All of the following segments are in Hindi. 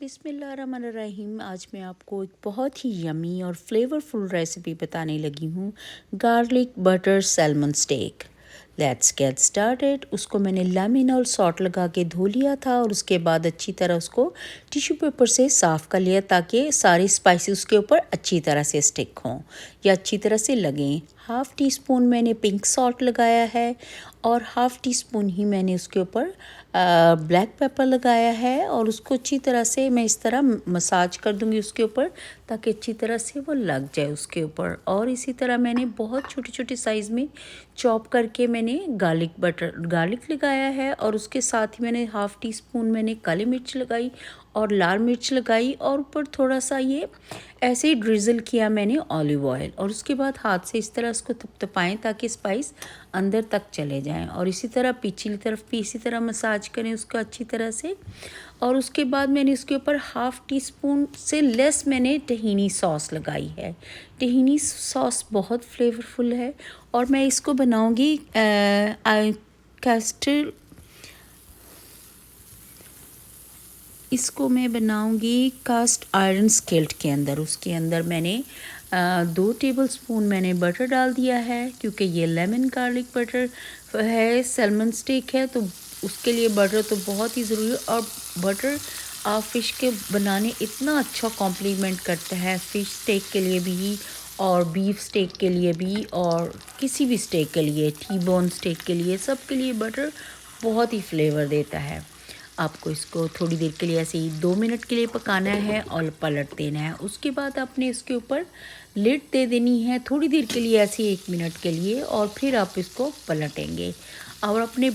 बिस्मिल्लाहिर्रहमानिर्रहीम। आज मैं आपको एक बहुत ही यमी और फ्लेवरफुल रेसिपी बताने लगी हूँ, garlic butter salmon steak. Let's get started. उसको मैंने लेमन और सॉल्ट लगा के धो लिया था और उसके बाद अच्छी तरह उसको टिश्यू पेपर से साफ़ कर लिया ताकि सारे स्पाइसेस उसके ऊपर अच्छी तरह से स्टिक हों या अच्छी तरह से लगें। हाफ़ टी स्पून मैंने पिंक सॉल्ट लगाया है और हाफ़ टी स्पून ही मैंने उसके ऊपर ब्लैक पेपर लगाया है और उसको अच्छी तरह से मैं इस तरह मसाज कर दूंगी उसके ऊपर ताकि अच्छी तरह से वो लग जाए उसके ऊपर। और इसी तरह मैंने बहुत छोटी छोटी साइज़ में चॉप करके मैंने गार्लिक लगाया है और उसके साथ ही मैंने हाफ़ टी स्पून मैंने काली मिर्च लगाई और लाल मिर्च लगाई और ऊपर थोड़ा सा ये ऐसे ही ड्रिज़ल किया मैंने ऑलिव ऑयल और उसके बाद हाथ से इस तरह इसको थपथपाएं ताकि स्पाइस अंदर तक चले जाएं। और इसी तरह पिछली तरफ भी इसी तरह मसाज करें उसको अच्छी तरह से। और उसके बाद मैंने उसके ऊपर हाफ़ टी स्पून से लेस मैंने टहीनी सॉस लगाई है। टहीनी सॉस बहुत फ्लेवरफुल है और मैं इसको बनाऊंगी इसको मैं बनाऊंगी कास्ट आयरन स्किल्ट के अंदर। उसके अंदर मैंने 2 टेबलस्पून मैंने बटर डाल दिया है क्योंकि ये लेमन गार्लिक बटर है, सैल्मन स्टेक है, तो उसके लिए बटर तो बहुत ही ज़रूरी है। और बटर आप फ़िश के बनाने इतना अच्छा कॉम्प्लीमेंट करता है, फ़िश स्टेक के लिए भी और बीफ स्टेक के लिए भी और किसी भी स्टेक के लिए, टी बोन स्टेक के लिए, सब के लिए बटर बहुत ही फ्लेवर देता है। आपको इसको थोड़ी देर के लिए ऐसे ही 2 मिनट के लिए पकाना है और पलट देना है। उसके बाद आपने इसके ऊपर लिड दे देनी है थोड़ी देर के लिए, ऐसे 1 मिनट के लिए, और फिर आप इसको पलटेंगे। और अपने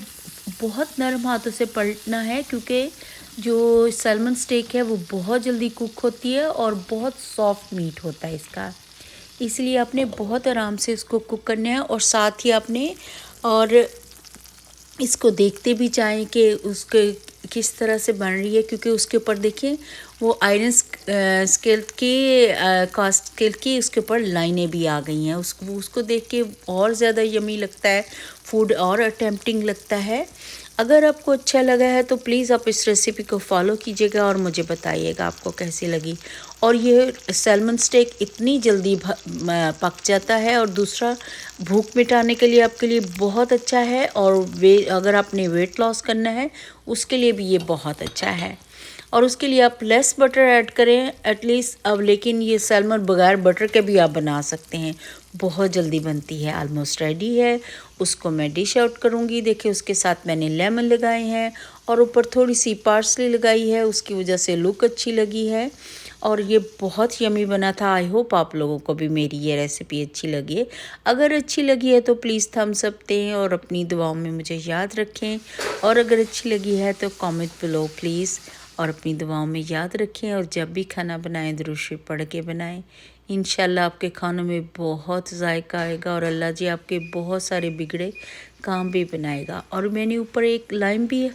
बहुत नरम हाथों से पलटना है क्योंकि जो सैल्मन स्टेक है वो बहुत जल्दी कुक होती है और बहुत सॉफ्ट मीट होता है इसका, इसलिए आपने बहुत आराम से इसको कुक करना है। और साथ ही आपने और इसको देखते भी जाएं कि उसके किस तरह से बन रही है, क्योंकि उसके ऊपर देखिए वो आयरन स्केल के कास्ट स्केल की उसके ऊपर लाइनें भी आ गई हैं। उसको देख के और ज़्यादा यमी लगता है फूड और टेम्पटिंग लगता है। अगर आपको अच्छा लगा है तो प्लीज़ आप इस रेसिपी को फॉलो कीजिएगा और मुझे बताइएगा आपको कैसी लगी। और ये सैल्मन स्टेक इतनी जल्दी पक जाता है और दूसरा भूख मिटाने के लिए आपके लिए बहुत अच्छा है। और अगर आपने वेट लॉस करना है उसके लिए भी ये बहुत अच्छा है। और उसके लिए आप लेस बटर ऐड करें एटलीस्ट अब, लेकिन ये सैल्मन बगैर बटर के भी आप बना सकते हैं, बहुत जल्दी बनती है। ऑलमोस्ट रेडी है। उसको मैं डिश आउट करूँगी। देखिए उसके साथ मैंने लेमन लगाए हैं और ऊपर थोड़ी सी पार्सली लगाई है, उसकी वजह से लुक अच्छी लगी है और ये बहुत यमी बना था। आई होप आप लोगों को भी मेरी ये रेसिपी अच्छी लगी है। अगर अच्छी लगी है तो प्लीज़ थम्स अप दें और अपनी दुआओं में मुझे याद रखें। और अगर अच्छी लगी है तो कमेंट बिलो प्लीज़ और अपनी दुआओं में याद रखें। और जब भी खाना बनाएं दुरूद शरीफ पढ़ के बनाएं। इंशाल्लाह आपके खानों में बहुत जायका आएगा और अल्लाह जी आपके बहुत सारे बिगड़े काम भी बनाएगा। और मैंने ऊपर एक लाइम भी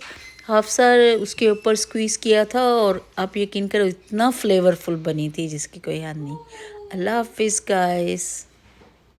हाफ सा उसके ऊपर स्क्वीज़ किया था और आप यकीन करो इतना फ्लेवरफुल बनी थी जिसकी कोई हद नहीं। अल्लाह हाफिज़ गाइस।